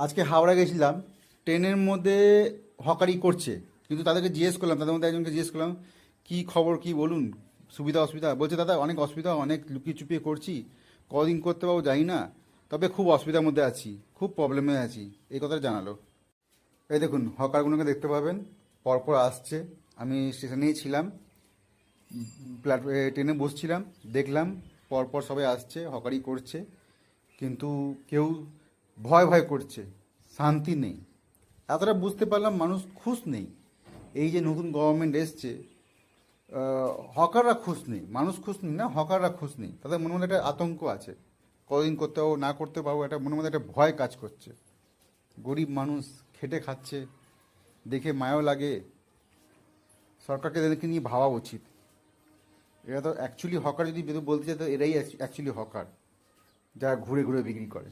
আজকে হাওড়া গেছিলাম, ট্রেনের মধ্যে হকারি করছে, কিন্তু তাদেরকে জিজ্ঞেস করলাম, তাদের মধ্যে একজনকে জিজ্ঞেস করলাম কি খবর, কি বলুন, সুবিধা অসুবিধা। বলছে দাদা অনেক অসুবিধা, অনেক লুকিয়ে চুপিয়ে করছি, কদিন করতে পারবো জানি না, তবে খুব অসুবিধার মধ্যে আছি, খুব প্রবলেমে আছি, এই কথা জানালো। এই দেখুন হকারগুলোকে দেখতে পাবেন, পরপর আসছে। আমি স্টেশনেই ছিলাম, ট্রেনে বসছিলাম, দেখলাম পরপর সবাই আসছে, হকারি করছে, কিন্তু কেউ ভয় ভয় করছে, শান্তি নেই। এতটা বুঝতে পারলাম মানুষ খুশ নেই। এই যে নতুন গভর্নমেন্ট এসছে, হকাররা খুশ নেই, মানুষ খুশ নেই না, হকাররা খুশ নেই, তাদের মনের মধ্যে একটা আতঙ্ক আছে, কতদিন করতে পারবো না করতে পারবো, একটা মনের মধ্যে একটা ভয় কাজ করছে। গরিব মানুষ খেটে খাচ্ছে, দেখে মায়াও লাগে। সরকারকে এদেরকে নিয়ে ভাবা উচিত। এরা তো অ্যাকচুয়ালি হকার, যদি বলতে চাই তো এরাই অ্যাকচুয়ালি হকার, যারা ঘুরে ঘুরে বিক্রি করে।